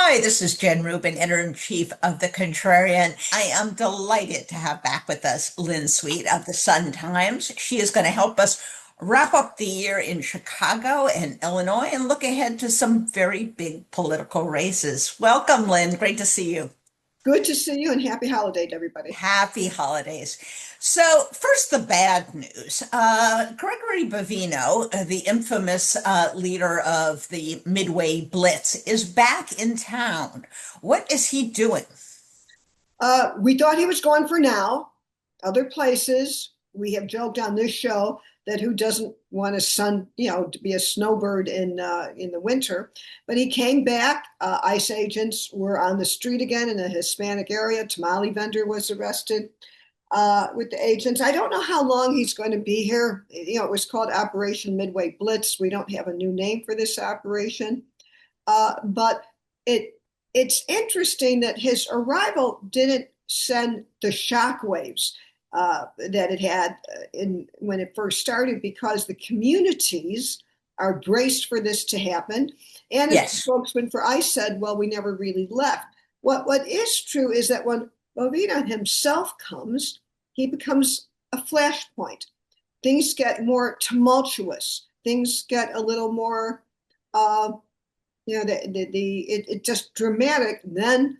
Hi, this is Jen Rubin, editor-in-chief of The Contrarian. I am delighted to have back with us Lynn Sweet of the Sun-Times. She is going to help us wrap up the year in Chicago and Illinois and look ahead to some very big political races. Welcome, Lynn. Great to see you. Good to see you and happy holiday to everybody. Happy holidays. So, first, the bad news. Gregory Bovino, the infamous leader of the Midway Blitz, is back in town. What is he doing? We thought he was gone for now. Other places, we have joked on this show that who doesn't want a to be a snowbird in the winter. But he came back. ICE agents were on the street again in the Hispanic area. Tamale vendor was arrested with the agents. I don't know how long he's going to be here. It was called Operation Midway Blitz. We don't have a new name for this operation, but it it's interesting that his arrival didn't send the shockwaves that it had when it first started, because the communities are braced for this to happen. And the Yes, spokesman for ICE said, well, we never really left. What is true is that when Bovino himself comes, he becomes a flashpoint. Things get more tumultuous. Things get a little more uh, it just dramatic. Then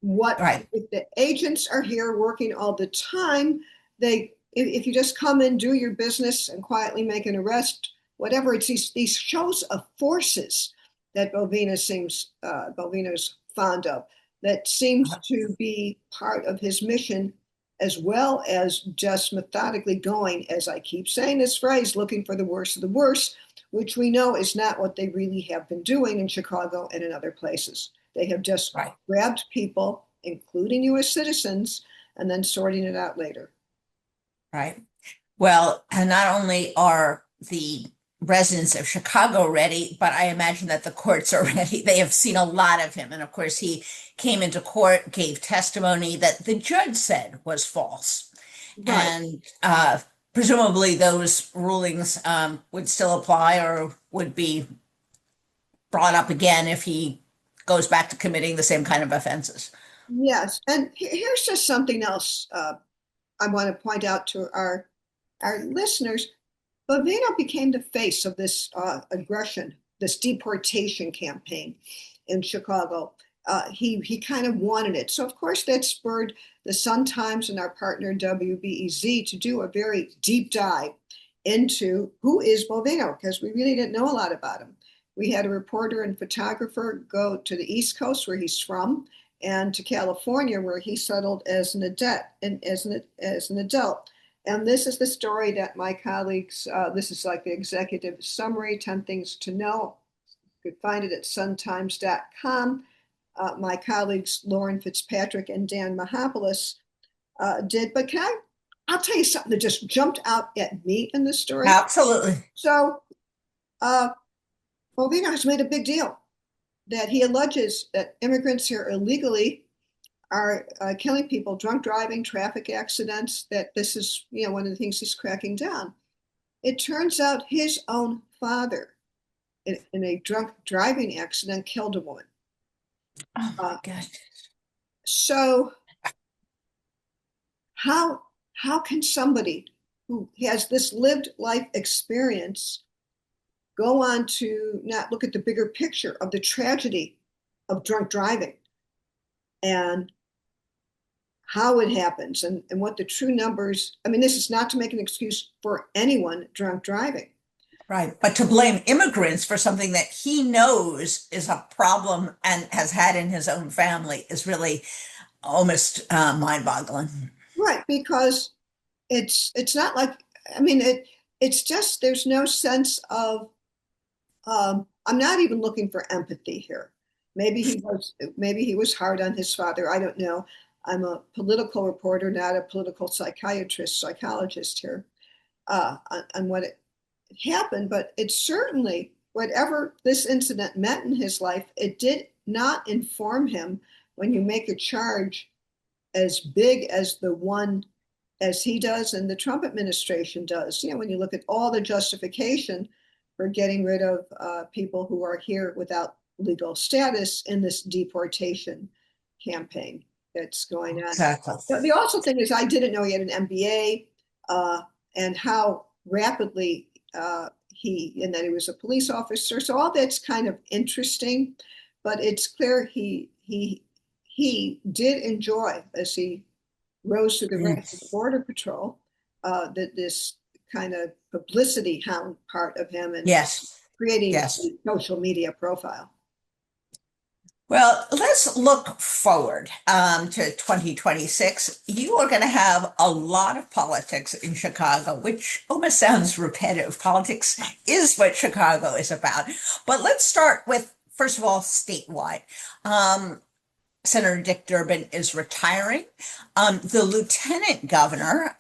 what right. if the agents are here working all the time? If you just come in, do your business and quietly make an arrest, whatever, it's these shows of forces that Bovino's fond of, that seems to be part of his mission, as well as just methodically going, as I keep saying this phrase, looking for the worst of the worst, which we know is not what they really have been doing in Chicago and in other places. They have just Right. grabbed people, including US citizens, and then sorting it out later. Right. Well, and not only are the residents of Chicago ready, but I imagine that the courts are ready. They have seen a lot of him. And of course, he came into court, gave testimony that the judge said was false. Right. And presumably those rulings would still apply or would be brought up again if he goes back to committing the same kind of offenses. Yes. And here's just something else I want to point out to our listeners. Bovino became the face of this aggression, this deportation campaign in Chicago. He kind of wanted it. So, of course, that spurred the Sun Times and our partner WBEZ to do a very deep dive into who is Bovino, because we really didn't know a lot about him. We had a reporter and photographer go to the East Coast, where he's from, and to California, where he settled as an adult. And this is the story that my colleagues, this is like the executive summary, 10 things to know. You could find it at suntimes.com. My colleagues, Lauren Fitzpatrick and Dan Mahopoulos, did. But I'll tell you something that just jumped out at me in this story. Absolutely. So, uh, Bovino has made a big deal that he alleges that immigrants here illegally are killing people, drunk driving, traffic accidents, that this is, one of the things he's cracking down. It turns out his own father in a drunk driving accident killed a woman. Oh my Uh, God. so how can somebody who has this lived life experience go on to not look at the bigger picture of the tragedy of drunk driving and how it happens, and what the true numbers? I mean, this is not to make an excuse for anyone drunk driving. Right. But to blame immigrants for something that he knows is a problem and has had in his own family is really almost mind-boggling. Right, because it's not like, I mean, it's just there's no sense of, I'm not even looking for empathy here. Maybe he was hard on his father. I don't know. I'm a political reporter, not a political psychologist here, on what it happened. But it certainly, whatever this incident meant in his life, it did not inform him when you make a charge as big as the one as he does and the Trump administration does. When you look at all the justification for getting rid of people who are here without legal status in this deportation campaign that's going on. Exactly. The also thing is, I didn't know he had an MBA, and how rapidly and that he was a police officer. So all that's kind of interesting, but it's clear he did enjoy, as he rose through the Mm. ranks of the Border Patrol, that this kind of publicity hound part of him and Yes. creating Yes. a social media profile. Well, let's look forward to 2026. You are going to have a lot of politics in Chicago, which almost sounds repetitive. Politics is what Chicago is about. But let's start with, first of all, statewide. Senator Dick Durbin is retiring. The Lieutenant Governor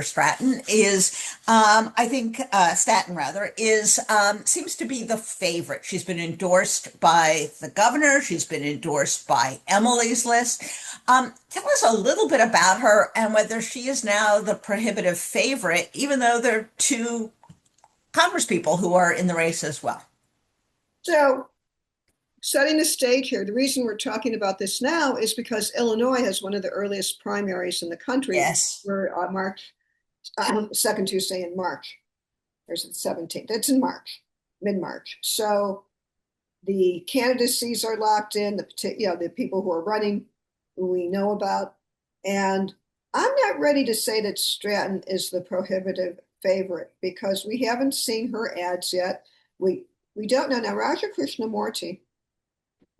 Stratton is, I think, Staten rather, is seems to be the favorite. She's been endorsed by the governor. She's been endorsed by Emily's List. Tell us a little bit about her and whether she is now the prohibitive favorite, even though there are two congresspeople who are in the race as well. So, setting the stage here, the reason we're talking about this now is because Illinois has one of the earliest primaries in the country. Yes. We're March, second Tuesday in March. There's the 17th. It's in March, mid-March. So the candidacies are locked in. The people who are running, who we know about, and I'm not ready to say that Stratton is the prohibitive favorite because we haven't seen her ads yet. We don't know now. Raja Krishnamurti,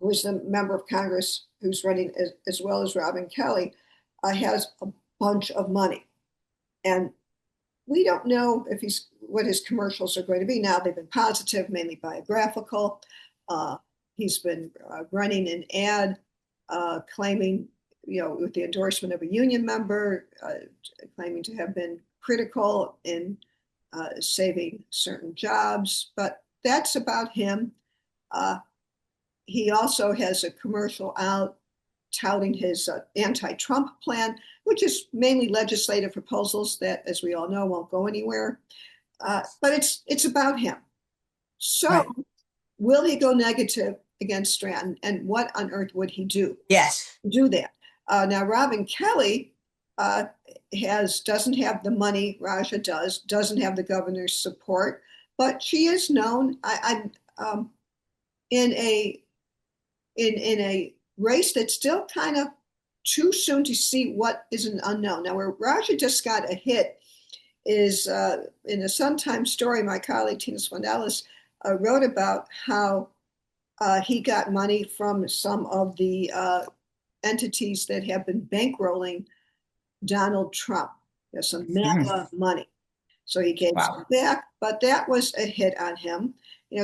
who is the member of Congress who's running as well as Robin Kelly, has a bunch of money. And we don't know if what his commercials are going to be now. They've been positive, mainly biographical. He's been running an ad claiming, with the endorsement of a union member, claiming to have been critical in saving certain jobs. But that's about him. He also has a commercial out touting his anti-Trump plan, which is mainly legislative proposals that, as we all know, won't go anywhere. But it's about him. So, Right. will he go negative against Stratton, and what on earth would he do? Yes. Do that. Now, Robin Kelly doesn't have the money Raja doesn't have the governor's support, but she is known. In a race that's still kind of too soon to see what is an unknown. Now, where Raja just got a hit is in a Sun-Times story my colleague Tina Swanellis wrote about how he got money from some of the entities that have been bankrolling Donald Trump. There's some MAGA money. So he gave some Wow. back, but that was a hit on him.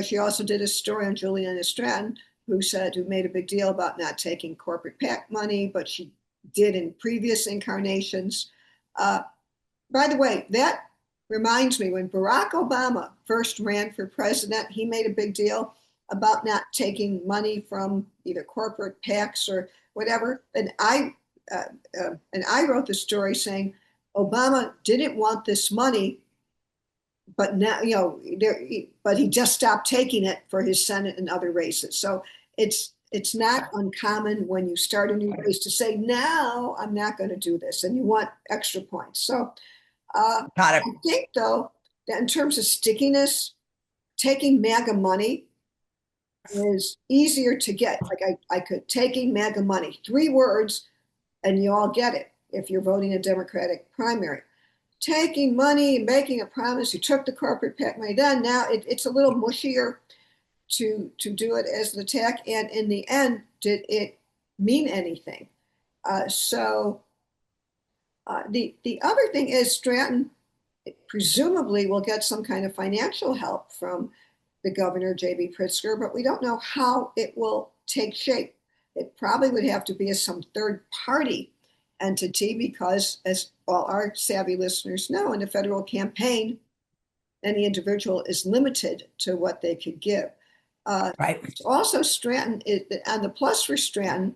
She also did a story on Juliana Stratton, who made a big deal about not taking corporate PAC money, but she did in previous incarnations. By the way, that reminds me, when Barack Obama first ran for president, he made a big deal about not taking money from either corporate PACs or whatever. And I wrote the story saying Obama didn't want this money, but now but he just stopped taking it for his Senate and other races. So it's not uncommon when you start a new race to say, now I'm not going to do this, and you want extra points. So Got I it. think, though, that in terms of stickiness, taking MAGA money is easier to get. Like I could taking MAGA money, 3 words, and you all get it if you're voting a Democratic primary. Taking money and making a promise, you took the corporate PAC money, then now it's a little mushier to do it as an attack. And in the end, did it mean anything? So the other thing is Stratton presumably will get some kind of financial help from the governor, J.B. Pritzker, but we don't know how it will take shape. It probably would have to be some third party entity because, as all our savvy listeners know, in a federal campaign, any individual is limited to what they could give. Right. Also, Stratton, and the plus for Stratton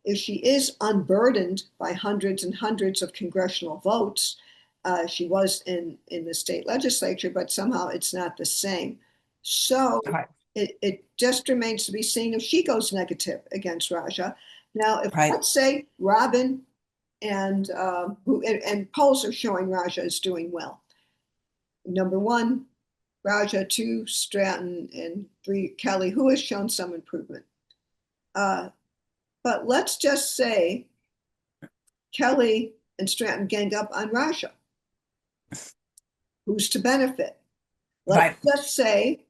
is she is unburdened by hundreds and hundreds of congressional votes. She was in the state legislature, but somehow it's not the same. So Right. it just remains to be seen if she goes negative against Raja. Now, if Right. let's say Robin and polls are showing Raja is doing well. Number one, Raja, two, Stratton, and three, Kelly, who has shown some improvement. Uh, but let's just say Kelly and Stratton gang up on Raja. Who's to benefit? Let's Right. just say,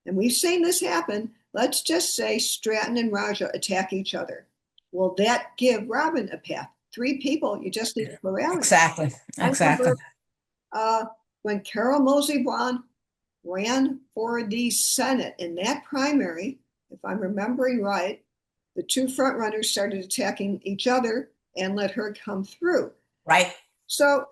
and we've seen this happen, let's just say Stratton and Raja attack each other. Will that give Robin a path? Three people, you just need a plurality. Exactly. I Exactly. remember when Carol Mosey Braun ran for the Senate in that primary, if I'm remembering right, the two frontrunners started attacking each other and let her come through. Right. So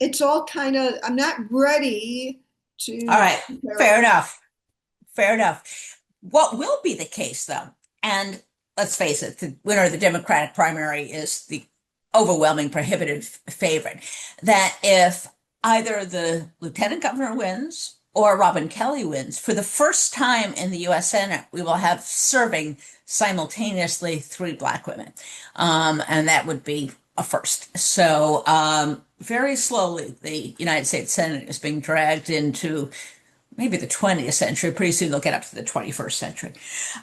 it's all kind of, I'm not ready All to right. compare. Fair enough. Fair enough. What will be the case, though, and let's face it, the winner of the Democratic primary is the overwhelming prohibitive favorite, that if either the lieutenant governor wins or Robin Kelly wins, for the first time in the US Senate, we will have serving simultaneously three Black women. And that would be a first. So, very slowly, the United States Senate is being dragged into maybe the 20th century. Pretty soon they'll get up to the 21st century.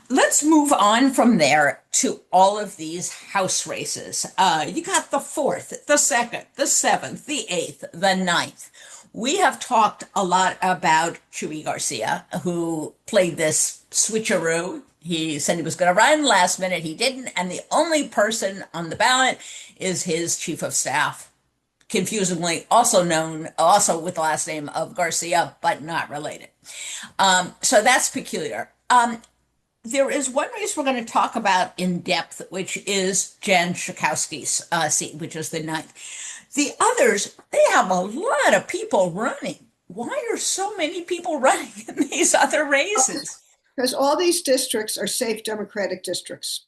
Let's move on from there to all of these house races. You got the fourth, the second, the seventh, the eighth, the ninth. We have talked a lot about Chuy Garcia, who played this switcheroo. He said he was going to run last minute. He didn't. And the only person on the ballot is his chief of staff, confusingly also with the last name of Garcia, but not related. So that's peculiar. There is one race we're going to talk about in depth, which is Jen Schakowsky's seat, which is the ninth. The others, they have a lot of people running. Why are so many people running in these other races? Because all these districts are safe Democratic districts.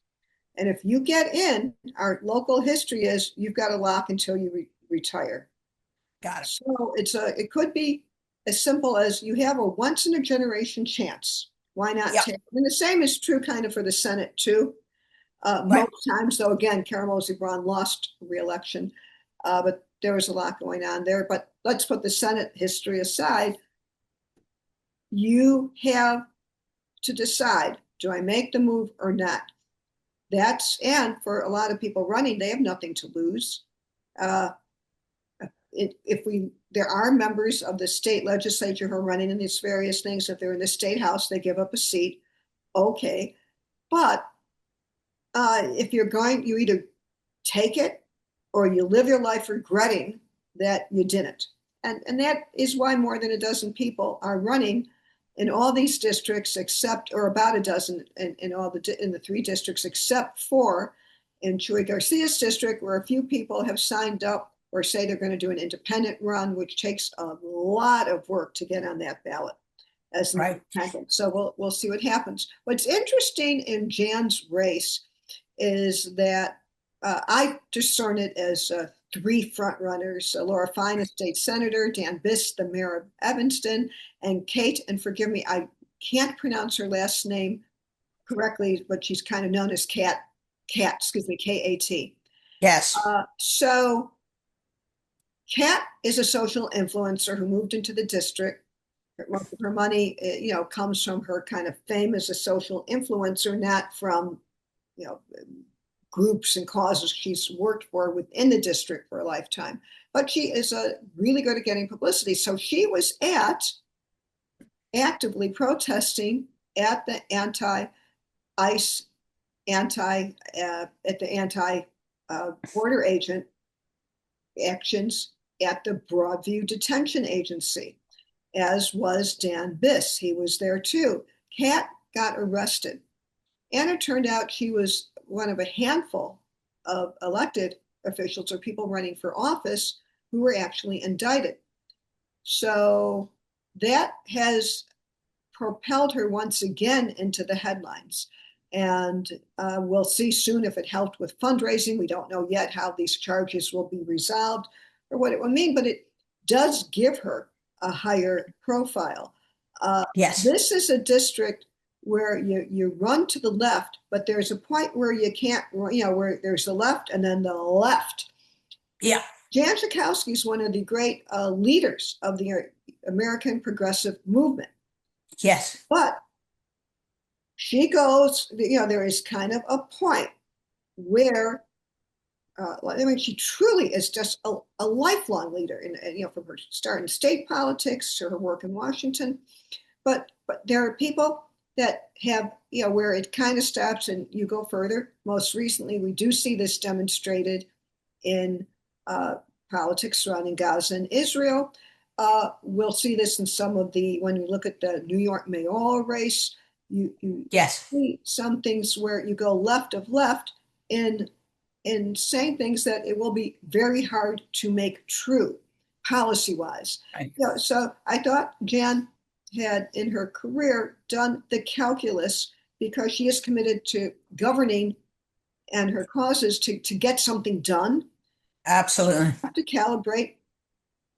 And if you get in, our local history is you've got to lock until you retire. Got it. So it could be as simple as you have a once in a generation chance. Why not Yep. take? And the same is true kind of for the Senate too. Right. Most times, though, again, Carol Mosey Braun lost re-election, but there was a lot going on there. But let's put the Senate history aside. You have to decide: do I make the move or not? And for a lot of people running, they have nothing to lose. Uh, if we there are members of the state legislature who are running in these various things. If they're in the state house, they give up a seat. Okay, but if you're going, you either take it or you live your life regretting that you didn't. And that is why more than a dozen people are running in all these districts, except, or about a dozen in the three districts, except for in Chuy Garcia's district, where a few people have signed up or say they're going to do an independent run, which takes a lot of work to get on that ballot as an Right. independent. So we'll see what happens. What's interesting in Jan's race is that I discern it as three front runners: Laura Fine, a state senator; Dan Biss, the mayor of Evanston; and Kate, and forgive me, I can't pronounce her last name correctly, but she's kind of known as excuse me, Kat. Yes. So Kat is a social influencer who moved into the district. Most of her money, comes from her kind of fame as a social influencer, not from, you know, groups and causes she's worked for within the district for a lifetime. But she is really good at getting publicity. So she was actively protesting at the anti-ICE, at the anti-border agent actions at the Broadview Detention Agency, as was Dan Biss. He was there too. Kat got arrested. And it turned out she was one of a handful of elected officials or people running for office who were actually indicted. So that has propelled her once again into the headlines. And we'll see soon if it helped with fundraising. We don't know yet how these charges will be resolved or what it will mean, but it does give her a higher profile. Yes. This is a district where you run to the left, but there's a point where you can't, where there's the left and then the left. Yeah. Jan Schakowsky is one of the great leaders of the American progressive movement. Yes. But she goes, there is kind of a point where, I mean, she truly is just a lifelong leader, from her start in state politics to her work in Washington. But there are people that have, where it kind of stops and you go further. Most recently, we do see this demonstrated in politics surrounding Gaza and Israel. We'll see this in some of when you look at the New York mayoral race, you Yes. see some things where you go left of left in saying things that it will be very hard to make true policy wise. Right. So I thought Jan had in her career done the calculus because she is committed to governing and her causes to get something done. Absolutely. You have to calibrate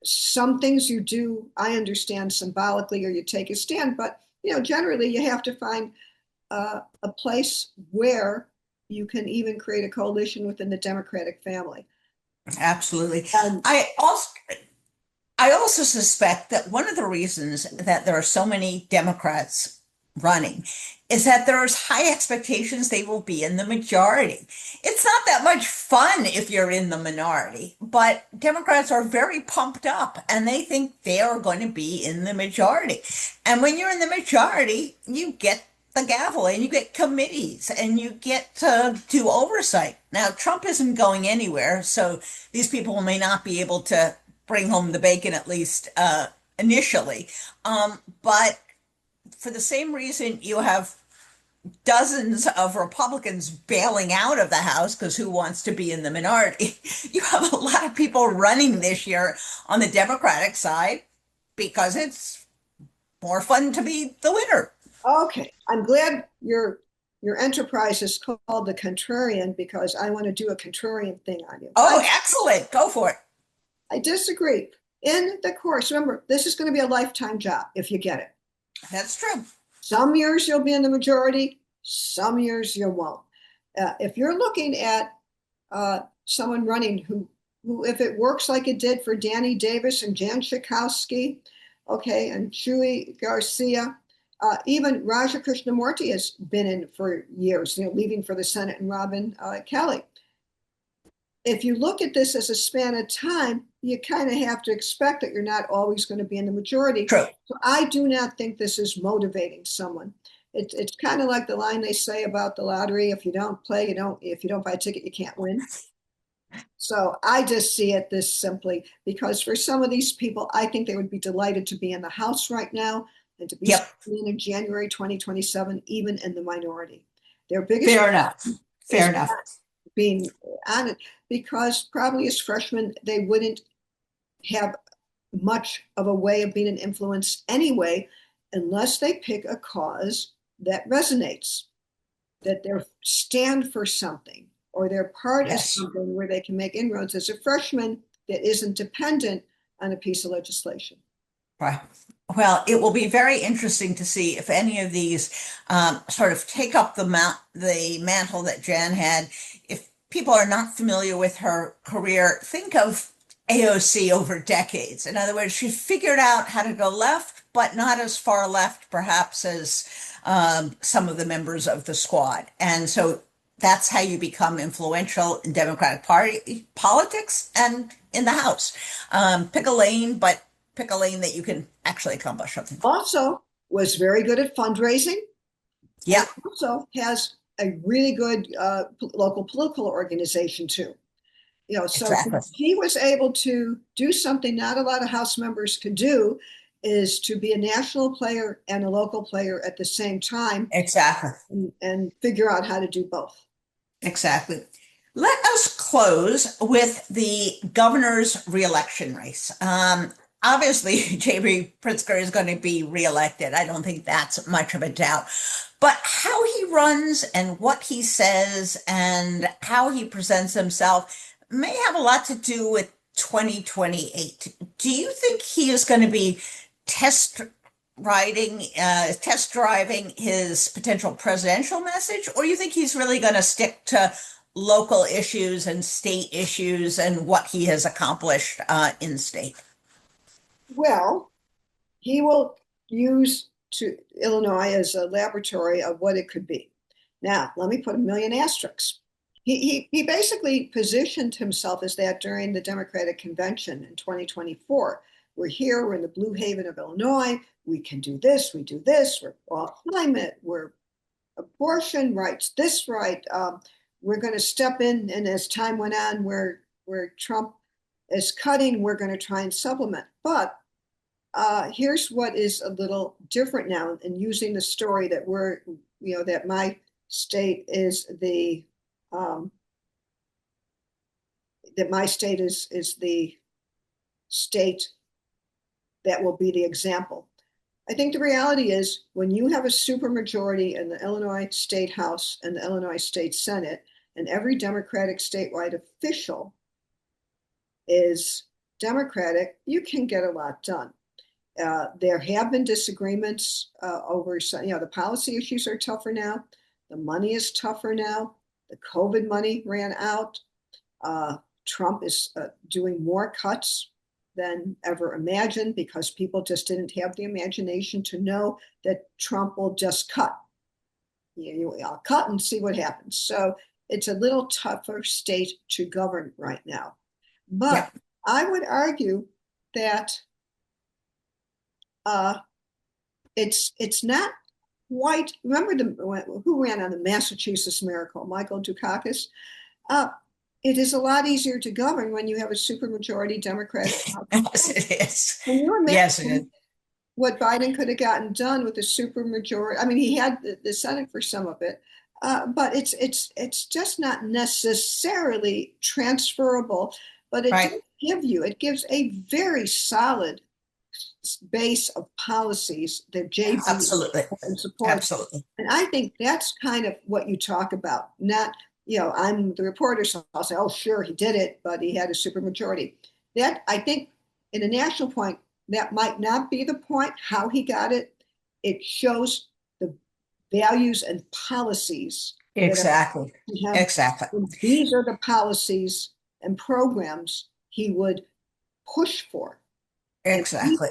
some things you do, I understand symbolically, or you take a stand, but generally you have to find a place where you can even create a coalition within the Democratic family. Absolutely. And I also I also suspect that one of the reasons that there are so many Democrats running is that there's high expectations they will be in the majority. It's not that much fun if you're in the minority, but Democrats are very pumped up and they think they are going to be in the majority. And when you're in the majority, you get the gavel and you get committees and you get to do oversight. Now, Trump isn't going anywhere, so these people may not be able to bring home the bacon, at least initially. But for the same reason, you have dozens of Republicans bailing out of the House because who wants to be in the minority? You have a lot of people running this year on the Democratic side because it's more fun to be the winner. okay, I'm glad your enterprise is called the Contrarian because I want to do a contrarian thing on you. Oh, excellent. Go for it. I disagree. In the course, remember, this is going to be a lifetime job if you get it. That's true. Some years you'll be in the majority, some years you won't. If you're looking at someone running if it works like it did for Danny Davis and Jan Schakowsky, okay, and Chuy Garcia, even Raja Krishnamurti has been in for years, leaving for the Senate, and Robin Kelly. If you look at this as a span of time, you kind of have to expect that you're not always going to be in the majority. True. So I do not think this is motivating someone. It's kind of like the line they say about the lottery: if you don't play, you don't. If you don't buy a ticket, you can't win. So I just see it this simply because for some of these people, I think they would be delighted to be in the House right now and to be Yep. in January 2027, even in the minority. Their biggest Fair enough. is Fair enough. being on it because probably as freshmen, they wouldn't have much of a way of being an influence anyway, unless they pick a cause that resonates, that they stand for something or they're part of Yes. something where they can make inroads as a freshman that isn't dependent on a piece of legislation. Right. Well, it will be very interesting to see if any of these sort of take up the mantle that Jan had. If people are not familiar with her career, think of AOC over decades. In other words, she figured out how to go left, but not as far left, perhaps, as some of the members of the squad. And so that's how you become influential in Democratic Party politics and in the House. Pick a lane, but pick a lane that you can actually accomplish something. Also, was very good at fundraising and Yeah, also has a really good local political organization too. So exactly. he was able to do something not a lot of House members could do, is to be a national player and a local player at the same time Exactly. and figure out how to do both. Exactly. Let us close with the governor's reelection race. Obviously, J.B. Pritzker is going to be reelected. I don't think that's much of a doubt. But how he runs and what he says and how he presents himself may have a lot to do with 2028. Do you think he is going to be test test driving his potential presidential message, or you think he's really going to stick to local issues and state issues and what he has accomplished in state? Well, he will use to Illinois as a laboratory of what it could be. Now, let me put a million asterisks. He basically positioned himself as that during the Democratic convention in 2024. We're here, we're in the blue haven of Illinois. We can do this, we do this, we're all climate, we're abortion rights, this right. We're going to step in, and as time went on, where Trump is cutting, we're going to try and supplement. But here's what is a little different now, and using the story that that my state is that my state is the state that will be the example. I think the reality is when you have a supermajority in the Illinois State House and the Illinois State Senate, and every Democratic statewide official is Democratic, you can get a lot done. There have been disagreements over, the policy issues are tougher now. The money is tougher now. The COVID money ran out. Trump is doing more cuts than ever imagined because people just didn't have the imagination to know that Trump will just cut. I'll cut and see what happens. So it's a little tougher state to govern right now. But Yeah. I would argue that it's not quite. Remember who ran on the Massachusetts Miracle? Michael Dukakis. It is a lot easier to govern when you have a supermajority Democratic. Yes, it is. Can you Yes, it is. imagine what Biden could have gotten done with a supermajority? I mean, he had the Senate for some of it, but it's just not necessarily transferable. But Right. it gives a very solid base of policies that JB Absolutely. supports. Absolutely. And I think that's kind of what you talk about. Not, I'm the reporter, so I'll say, oh, sure, he did it, but he had a supermajority. That, I think, in a national point, that might not be the point, how he got it. It shows the values and policies that Exactly. have, Exactly. and these are the policies and programs he would push for and Exactly.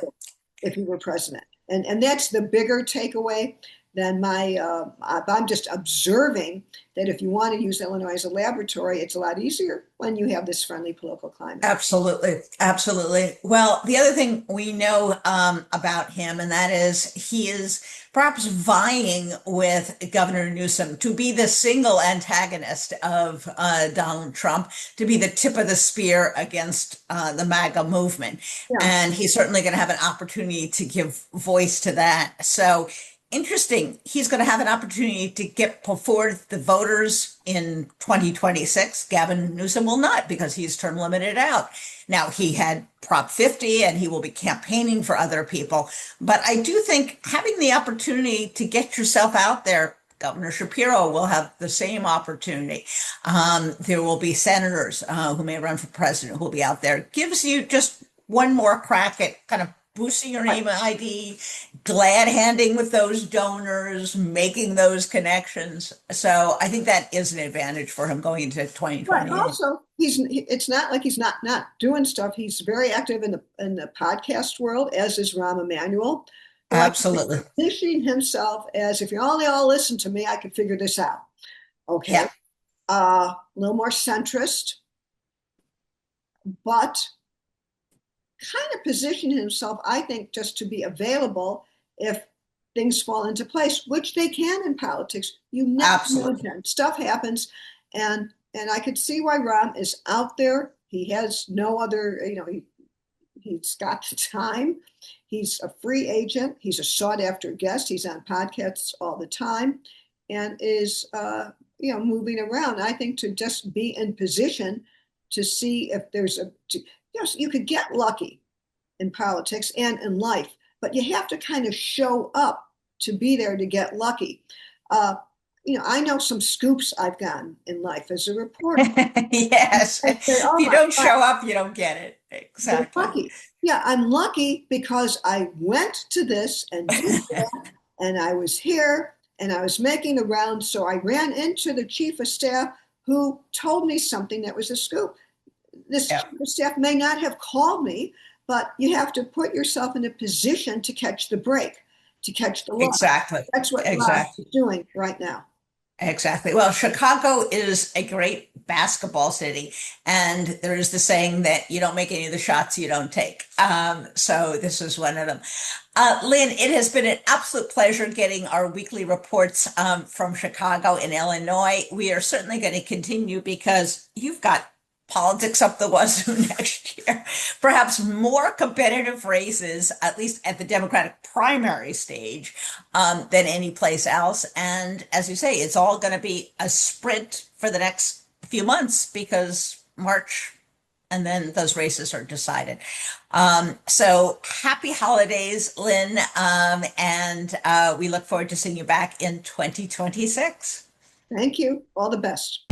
if he were president. And that's the bigger takeaway than I'm just observing that if you want to use Illinois as a laboratory, it's a lot easier when you have this friendly political climate. Absolutely. Absolutely. Well, the other thing we know about him, and that is he is perhaps vying with Governor Newsom to be the single antagonist of Donald Trump, to be the tip of the spear against the MAGA movement. Yeah. And he's certainly going to have an opportunity to give voice to that. So interesting. He's going to have an opportunity to get before the voters in 2026. Gavin Newsom will not because he's term limited out. Now, he had Prop 50 and he will be campaigning for other people. But I do think having the opportunity to get yourself out there, Governor Shapiro will have the same opportunity. There will be senators who may run for president who will be out there. Gives you just one more crack at kind of boosting your name ID, glad handing with those donors, making those connections. So I think that is an advantage for him going into But 2028. also, it's not like he's not doing stuff. He's very active in the podcast world, as is Rahm Emanuel. Like Absolutely. positioning himself as if you only all listen to me, I could figure this out. Okay. Yeah, A little more centrist, but kind of positioning himself, I think, just to be available if things fall into place, which they can in politics. You never know, absolutely. Jen. Stuff happens, and I could see why Ron is out there. He has no other, he's got the time. He's a free agent. He's a sought after guest. He's on podcasts all the time, and is moving around. I think to just be in position to see if there's you could get lucky in politics and in life, but you have to kind of show up to be there to get lucky. Uh, I know some scoops I've gotten in life as a reporter. Yes. I say, If oh you my don't God, show up, you don't get it. you're Exactly. lucky. Yeah, I'm lucky because I went to this and did that, and I was here and I was making the rounds. So I ran into the chief of staff who told me something that was a scoop. This Yeah, chief of staff may not have called me, but you have to put yourself in a position to catch the break, to catch the loss. exactly. That's what Rob Exactly. is doing right now. Exactly. Well, Chicago is a great basketball city, and there is the saying that you don't make any of the shots you don't take. So this is one of them. Lynn, it has been an absolute pleasure getting our weekly reports from Chicago and Illinois. We are certainly going to continue because you've got politics up the wazoo next year. Perhaps more competitive races, at least at the Democratic primary stage, than any place else. And as you say, it's all going to be a sprint for the next few months because March and then those races are decided. So happy holidays, Lynn. And we look forward to seeing you back in 2026. Thank you. All the best.